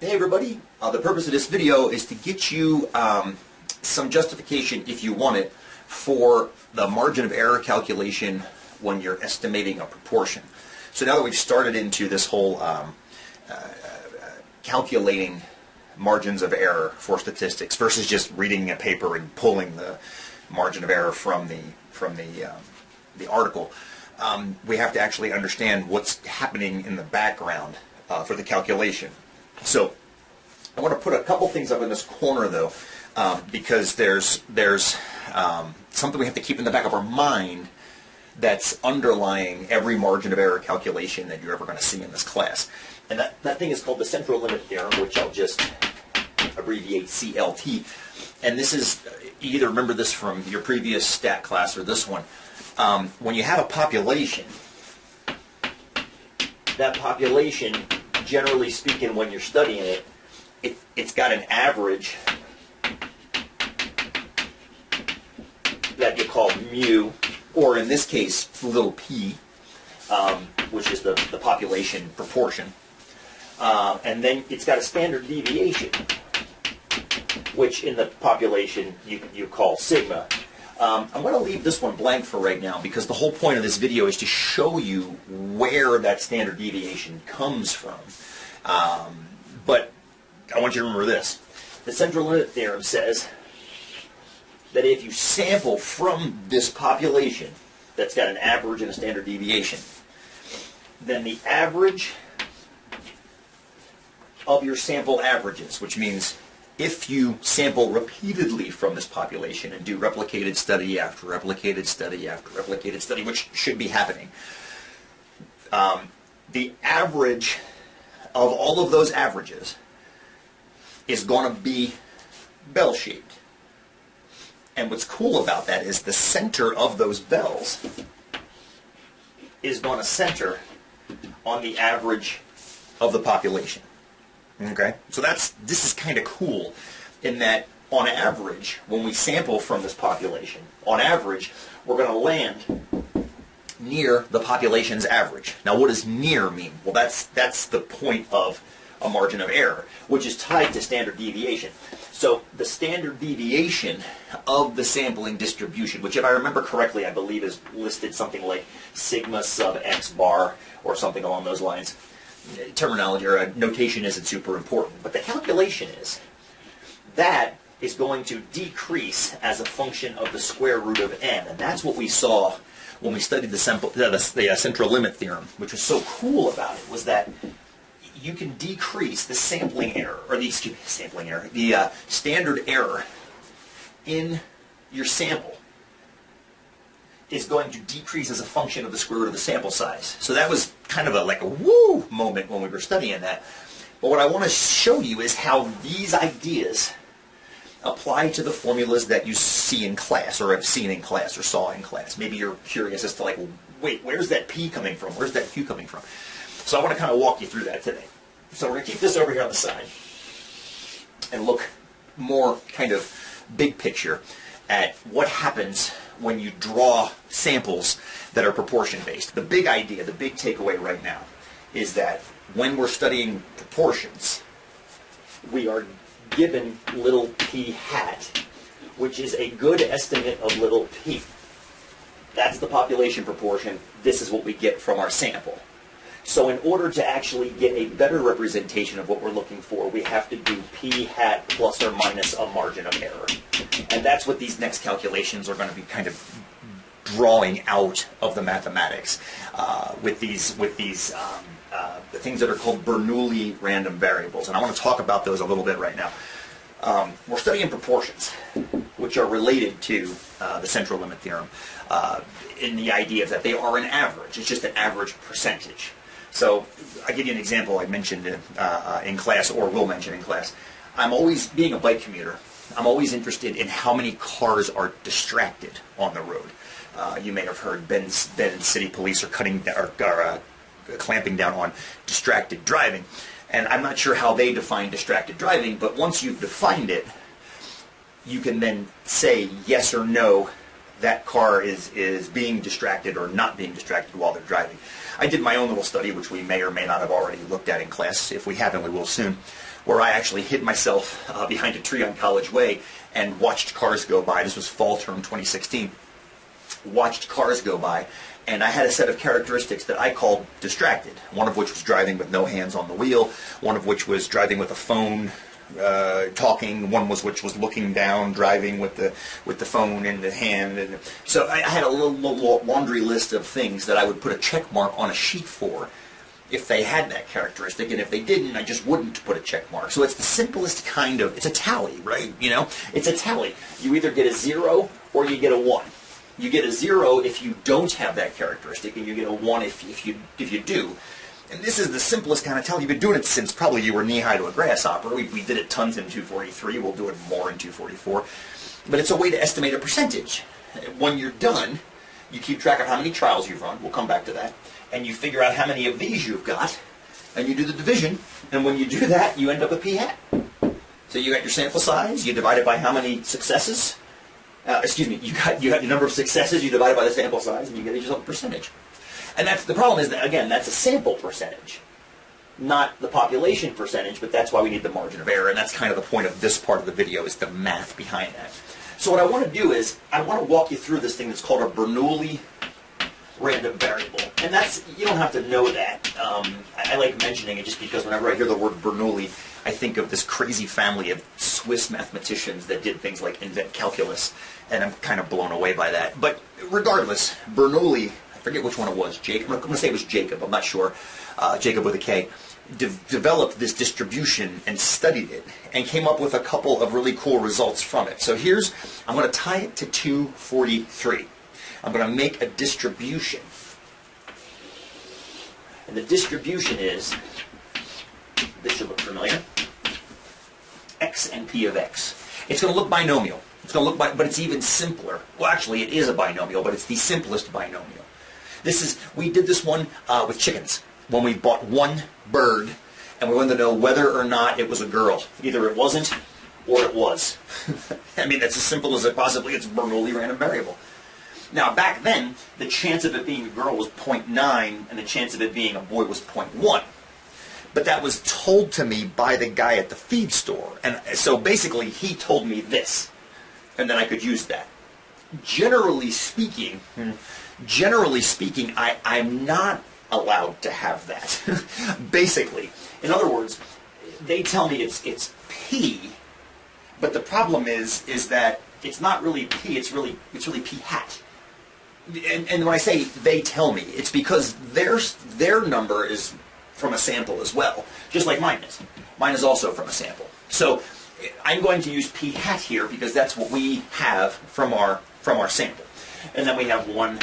Hey everybody, the purpose of this video is to get you some justification, if you want it, for the margin of error calculation when you're estimating a proportion. So now that we've started into this whole calculating margins of error for statistics versus just reading a paper and pulling the margin of error from the article, we have to actually understand what's happening in the background for the calculation. So I want to put a couple things up in this corner though, because there's something we have to keep in the back of our mind that's underlying every margin of error calculation that you're ever going to see in this class. And that thing is called the central limit theorem, which I'll just abbreviate CLT. And this is, you either remember this from your previous stat class or this one. When you have a population, that population, generally speaking, when you're studying it, it's got an average that you call mu, or in this case, little p, which is the population proportion. And then it's got a standard deviation, which in the population you call sigma. I'm going to leave this one blank for right now because the whole point of this video is to show you where that standard deviation comes from. But I want you to remember this. The central limit theorem says that if you sample from this population that's got an average and a standard deviation, then the average of your sample averages, which means if you sample repeatedly from this population and do replicated study after replicated study after replicated study, which should be happening, the average of all of those averages is going to be bell-shaped. And what's cool about that is the center of those bells is going to center on the average of the population. Okay? So this is kind of cool in that on average, when we sample from this population, on average, we're going to land near the population's average. Now what does near mean? Well, that's the point of a margin of error, which is tied to standard deviation. So the standard deviation of the sampling distribution, which if I remember correctly, I believe is listed something like sigma sub x bar or something along those lines. Terminology or notation isn't super important, but the calculation is that is going to decrease as a function of the square root of n, and that's what we saw when we studied the central limit theorem. Which was so cool about it was that you can decrease the sampling error, or the standard error in your sample is going to decrease as a function of the square root of the sample size. So that was kind of like a woo moment when we were studying that. But what I want to show you is how these ideas apply to the formulas that you see in class, or have seen in class, or saw in class. Maybe you're curious as to like, wait, where's that P coming from? Where's that Q coming from? So I want to kind of walk you through that today. So we're going to keep this over here on the side and look more kind of big picture at what happens when you draw samples that are proportion based. The big idea, the big takeaway right now is that when we're studying proportions, we are given little p hat, which is a good estimate of little p. That's the population proportion. This is what we get from our sample. So in order to actually get a better representation of what we're looking for, we have to do p hat plus or minus a margin of error. And that's what these next calculations are going to be kind of drawing out of the mathematics with these the things that are called Bernoulli random variables. And I want to talk about those a little bit right now. We're studying proportions, which are related to the central limit theorem in the idea that they are an average. It's just an average percentage. So I'll give you an example I mentioned in class, or will mention in class. I'm always, being a bike commuter, I'm always interested in how many cars are distracted on the road. You may have heard Bend City Police are clamping down on distracted driving. And I'm not sure how they define distracted driving, but once you've defined it, you can then say yes or no, that car is being distracted or not being distracted while they're driving. I did my own little study, which we may or may not have already looked at in class. If we haven't, we will soon. where I actually hid myself behind a tree on College Way and watched cars go by. This was fall term 2016. Watched cars go by, and I had a set of characteristics that I called distracted, one of which was driving with no hands on the wheel, one of which was driving with a phone, talking, one which was looking down, driving with the phone in the hand. And so I had a little laundry list of things that I would put a check mark on a sheet for if they had that characteristic, and if they didn't, I just wouldn't put a check mark. So it's the simplest kind of, it's a tally, right? You know, it's a tally. You either get a 0 or you get a 1. You get a 0 if you don't have that characteristic, and you get a 1 if you do. And this is the simplest kind of tally. You've been doing it since probably you were knee-high to a grasshopper. We did it tons in 243. We'll do it more in 244. But it's a way to estimate a percentage. When you're done, you keep track of how many trials you've run. We'll come back to that. And you figure out how many of these you've got, and you do the division. And when you do that, you end up with p hat. So you got your sample size. You divide it by how many successes. You got the number of successes, you divide it by the sample size, and you get yourself a percentage. And that's the problem is that, again, that's a sample percentage, not the population percentage, but that's why we need the margin of error, and that's kind of the point of this part of the video, is the math behind that. So what I want to do is, I want to walk you through this thing that's called a Bernoulli random variable. And that's, you don't have to know that. I like mentioning it just because whenever I hear the word Bernoulli, I think of this crazy family of Swiss mathematicians that did things like invent calculus, and I'm kind of blown away by that. But regardless, Bernoulli, I forget which one it was, Jacob, I'm going to say it was Jacob, I'm not sure, Jacob with a K, developed this distribution and studied it, and came up with a couple of really cool results from it. So here's, I'm going to tie it to 243. I'm going to make a distribution. And the distribution is, this should look familiar, x and p of x. It's going to look binomial. It's going to look but it's even simpler. Well, actually, it is a binomial, but it's the simplest binomial. We did this one with chickens, when we bought one bird, and we wanted to know whether or not it was a girl. Either it wasn't, or it was. I mean, that's as simple as it possibly is. It's a Bernoulli random variable. Now, back then, the chance of it being a girl was 0.9, and the chance of it being a boy was 0.1. But that was told to me by the guy at the feed store. And so basically, he told me this, and then I could use that. Generally speaking, I'm not allowed to have that. Basically. In other words, they tell me it's P, but the problem is that it's not really P, it's really P hat. And when I say they tell me, it's because their number is from a sample as well, just like mine is. Mine is also from a sample. So I'm going to use p hat here because that's what we have from our sample. And then we have 1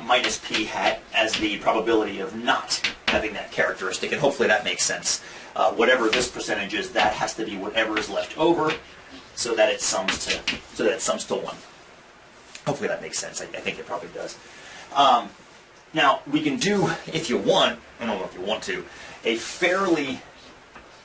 minus p hat as the probability of not having that characteristic, and hopefully that makes sense. Whatever this percentage is, that has to be whatever is left over, so that it sums to 1. Hopefully that makes sense. I think it probably does. Now, we can do, if you want, I don't know if you want to, a fairly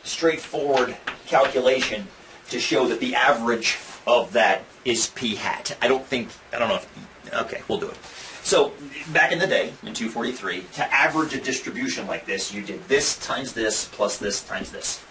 straightforward calculation to show that the average of that is p hat. I don't know if, okay, we'll do it. So, back in the day, in 243, to average a distribution like this, you did this times this plus this times this.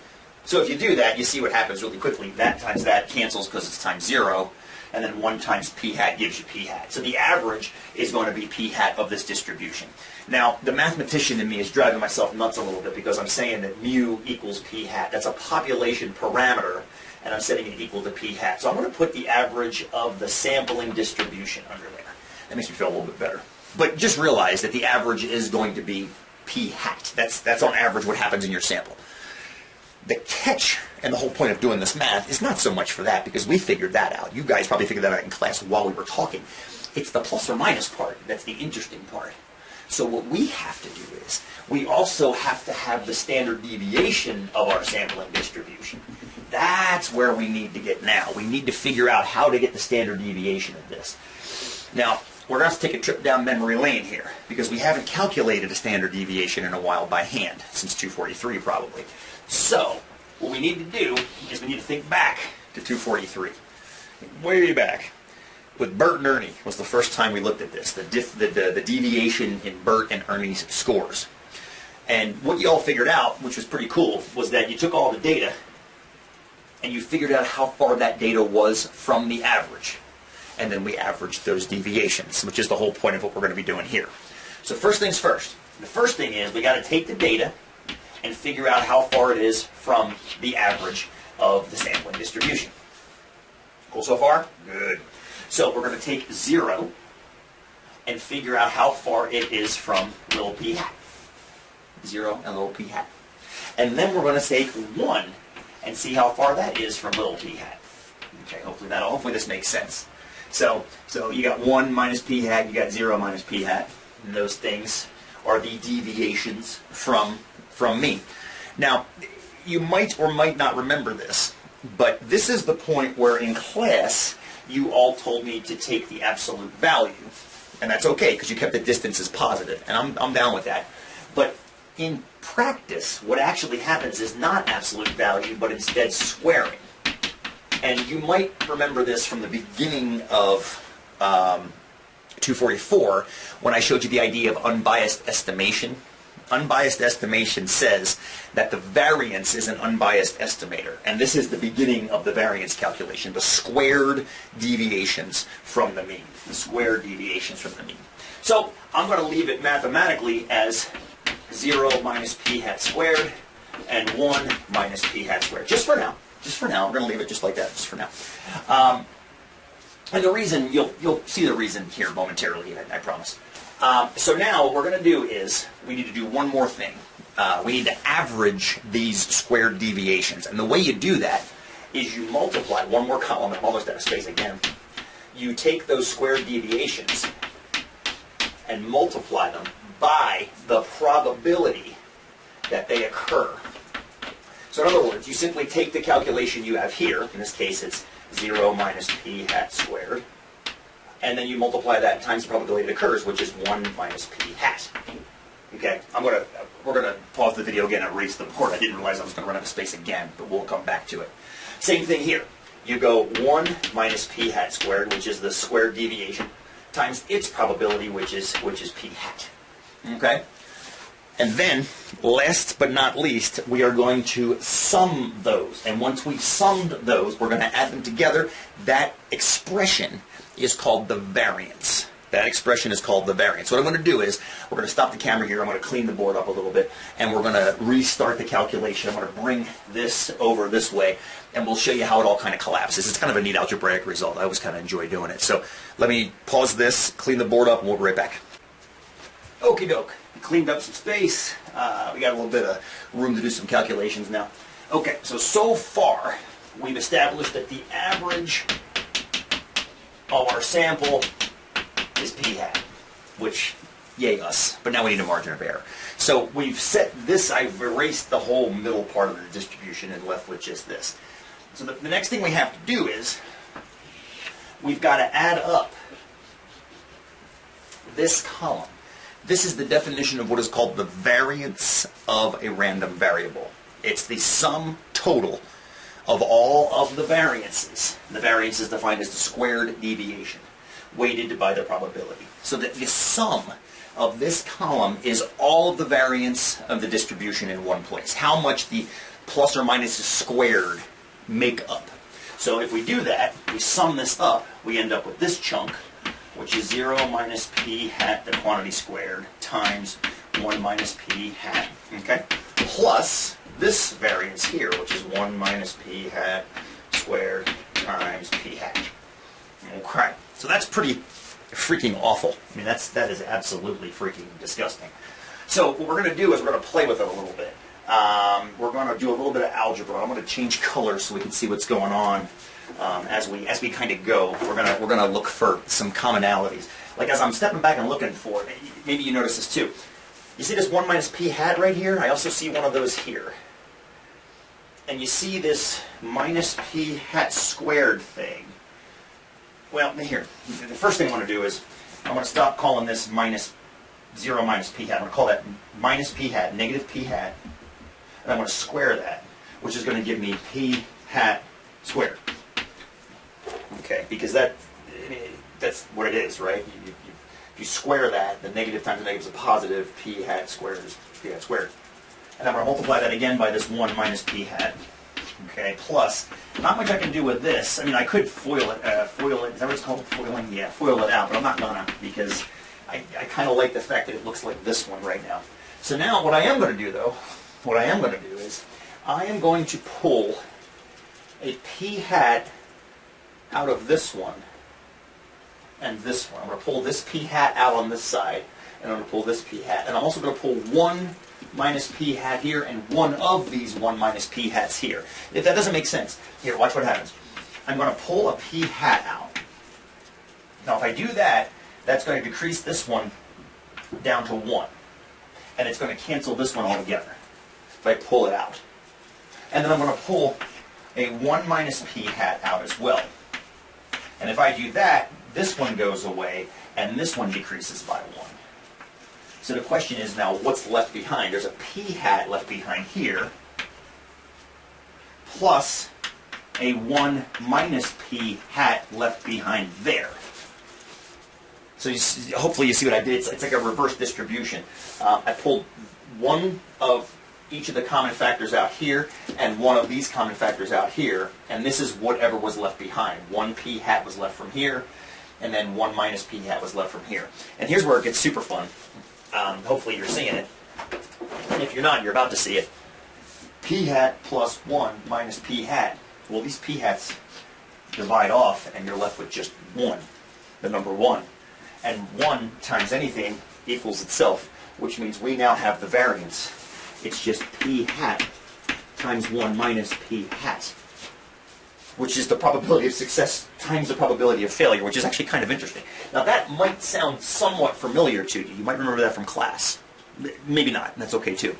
So if you do that, you see what happens really quickly. That times that cancels because it's times 0. And then 1 times p hat gives you p hat. So the average is going to be p hat of this distribution. Now, the mathematician in me is driving myself nuts a little bit because I'm saying that mu equals p hat. That's a population parameter, and I'm setting it equal to p hat. So I'm going to put the average of the sampling distribution under there. That makes me feel a little bit better. But just realize that the average is going to be p hat. That's on average what happens in your sample. The catch and the whole point of doing this math is not so much for that, because we figured that out. You guys probably figured that out in class while we were talking. It's the plus or minus part that's the interesting part. So what we have to do is, we also have to have the standard deviation of our sampling distribution. That's where we need to get now. We need to figure out how to get the standard deviation of this. Now, we're going to have to take a trip down memory lane here, because we haven't calculated a standard deviation in a while by hand, since 243 probably. So, what we need to do is we need to think back to 243. Way back. With Bert and Ernie was the first time we looked at this, the deviation in Bert and Ernie's scores. And what you all figured out, which was pretty cool, was that you took all the data and you figured out how far that data was from the average. And then we averaged those deviations, which is the whole point of what we're going to be doing here. So first things first. The first thing is we got to take the data and figure out how far it is from the average of the sampling distribution. Cool so far? Good. So we're going to take 0 and figure out how far it is from little p hat. 0 and little p hat. And then we're going to take 1 and see how far that is from little p hat. Okay, hopefully this makes sense. So you got 1 minus p hat, you got 0 minus p hat, and those things are the deviations from mean. Now, you might or might not remember this, but this is the point where in class you all told me to take the absolute value, and that's okay because you kept the distances positive, and I'm down with that. But in practice, what actually happens is not absolute value, but instead squaring. And you might remember this from the beginning of 244 when I showed you the idea of unbiased estimation. Unbiased estimation says that the variance is an unbiased estimator, and this is the beginning of the variance calculation, the squared deviations from the mean. The squared deviations from the mean. So I'm going to leave it mathematically as 0 minus p hat squared and 1 minus p hat squared. Just for now. Just for now. I'm going to leave it just like that, just for now. And the reason, you'll see the reason here momentarily, I promise. So now what we're going to do is we need to do one more thing. We need to average these squared deviations. And the way you do that is you multiply one more column. I'm almost out of space again. You take those squared deviations and multiply them by the probability that they occur. So in other words, you simply take the calculation you have here, in this case it's 0 minus p hat squared, and then you multiply that times the probability it occurs, which is 1 minus p hat. Okay, we're gonna pause the video again and erase the board. I didn't realize I was going to run out of space again, but we'll come back to it. Same thing here. You go 1 minus p hat squared, which is the squared deviation, times its probability, which is p hat. Okay? And then, last but not least, we are going to sum those. And once we've summed those, we're going to add them together. That expression is called the variance. That expression is called the variance. What I'm going to do is, we're going to stop the camera here, I'm going to clean the board up a little bit, and we're going to restart the calculation. I'm going to bring this over this way, and we'll show you how it all kind of collapses. It's kind of a neat algebraic result. I always kind of enjoy doing it. So let me pause this, clean the board up, and we'll be right back. Okie doke. Cleaned up some space. We got a little bit of room to do some calculations now. Okay, so far we've established that the average of our sample is p hat, which, yay us, but now we need a margin of error. So we've set this, I've erased the whole middle part of the distribution and left with just this. So the next thing we have to do is we've got to add up this column. This is the definition of what is called the variance of a random variable. It's the sum total of all of the variances. The variance is defined as the squared deviation, weighted by the probability. So that the sum of this column is all of the variance of the distribution in one place. How much the plus or minus squared make up. So if we do that, we sum this up, we end up with this chunk, which is 0 minus p hat, the quantity squared, times 1 minus p hat, okay? Plus this variance here, which is 1 minus p hat squared times p hat. Okay, so that's pretty freaking awful. I mean, that is absolutely freaking disgusting. So what we're going to do is we're going to play with it a little bit. We're going to do a little bit of algebra. I'm going to change colors so we can see what's going on. As we kind of go, we're gonna look for some commonalities. Like as I'm stepping back and looking for it, maybe you notice this too. You see this 1 minus p hat right here? I also see one of those here. And you see this minus p hat squared thing. Well, here, the first thing I want to do is I want to stop calling this minus 0 minus p hat. I'm going to call that minus p hat, negative p hat, and I'm going to square that, which is going to give me p hat squared. Okay, because that's what it is, right? If you square that, the negative times the negative is a positive, p hat squared is p hat squared. And I'm going to multiply that again by this 1 minus p hat. Okay, plus, not much I can do with this. I mean, I could foil it, is that what it's called, foiling? Yeah, foil it out, but I'm not gonna, because I kind of like the fact that it looks like this one right now. So now, what I am going to do, though, is I am going to pull a p hat out of this one and this one. I'm going to pull this p hat out on this side, and I'm going to pull this p hat. And I'm also going to pull 1 minus p hat here and one of these 1 minus p hats here. If that doesn't make sense, here, watch what happens. I'm going to pull a p hat out. Now, if I do that, that's going to decrease this one down to 1. And it's going to cancel this one altogether if I pull it out. And then I'm going to pull a 1 minus p hat out as well. And if I do that, this one goes away, and this one decreases by 1. So the question is now, what's left behind? There's a p hat left behind here, plus a 1 minus p hat left behind there. So hopefully you see what I did. It's like a reverse distribution. I pulled one of each of the common factors out here, and one of these common factors out here, and this is whatever was left behind. 1 p hat was left from here, and then 1 minus p hat was left from here. And here's where it gets super fun. Hopefully you're seeing it. And if you're not, you're about to see it. P hat plus 1 minus p hat. Well, these p hats divide off, and you're left with just 1, the number 1. And 1 times anything equals itself, which means we now have the variance. It's just p hat times 1 minus p hat, which is the probability of success times the probability of failure, which is actually kind of interesting. Now that might sound somewhat familiar to you. You might remember that from class. Maybe not. That's okay too.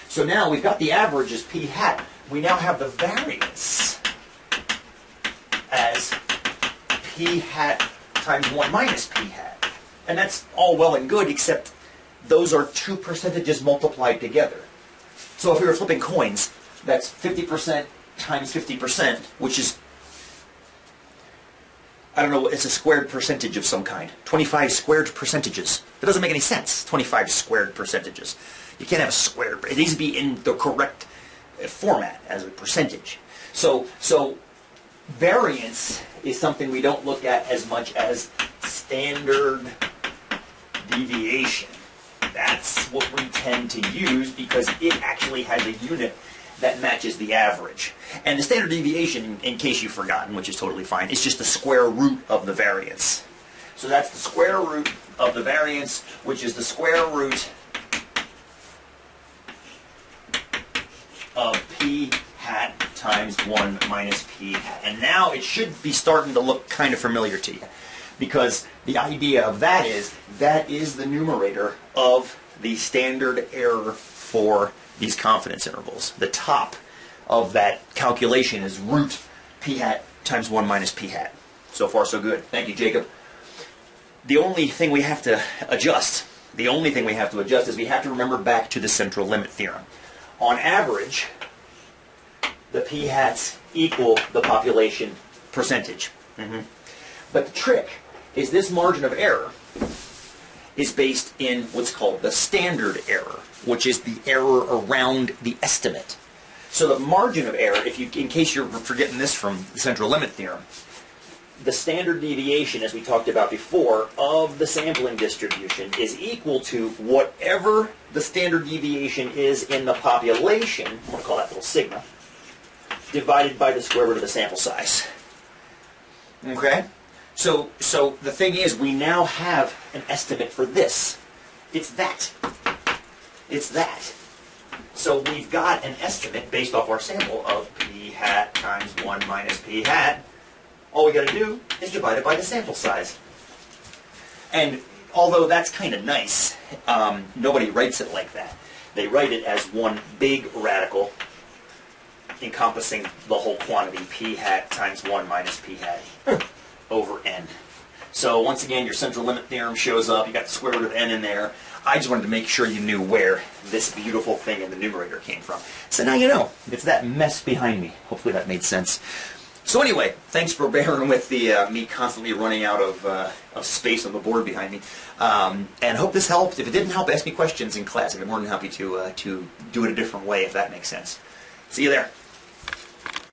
So now we've got the average as p hat. We now have the variance as p hat times 1 minus p hat. And that's all well and good, except those are 2 percentages multiplied together. So if we were flipping coins, that's 50% times 50%, which is, I don't know, it's a squared percentage of some kind. 25 squared percentages. That doesn't make any sense, 25 squared percentages. You can't have a squared, it needs to be in the correct format as a percentage. So variance is something we don't look at as much as standard deviation. That's what we tend to use because it actually has a unit that matches the average. And the standard deviation, in case you've forgotten, which is totally fine, is just the square root of the variance. So that's the square root of the variance, which is the square root of p hat times 1 minus p hat. And now it should be starting to look kind of familiar to you, because the idea of that is the numerator of the standard error for these confidence intervals. The top of that calculation is root p hat times 1 minus p hat. So far, so good. Thank you, Jacob. The only thing we have to adjust, is we have to remember back to the central limit theorem. On average, the p hats equal the population percentage. But the trick is this margin of error is based in what's called the standard error, which is the error around the estimate. So the margin of error, in case you're forgetting this from the central limit theorem, the standard deviation, as we talked about before, of the sampling distribution is equal to whatever the standard deviation is in the population, I'm going to call that little sigma, divided by the square root of the sample size. Okay? So the thing is, we now have an estimate for this. It's that. It's that. So we've got an estimate based off our sample of p hat times 1 minus p hat. All we got to do is divide it by the sample size. And although that's kind of nice, nobody writes it like that. They write it as one big radical encompassing the whole quantity, p hat times 1 minus p hat over n. So once again, your central limit theorem shows up. You got the square root of n in there. I just wanted to make sure you knew where this beautiful thing in the numerator came from. So now you know. It's that mess behind me. Hopefully that made sense. So anyway, thanks for bearing with the me constantly running out of space on the board behind me, and hope this helped. If it didn't help, ask me questions in class. I'd be more than happy to do it a different way if that makes sense. See you there.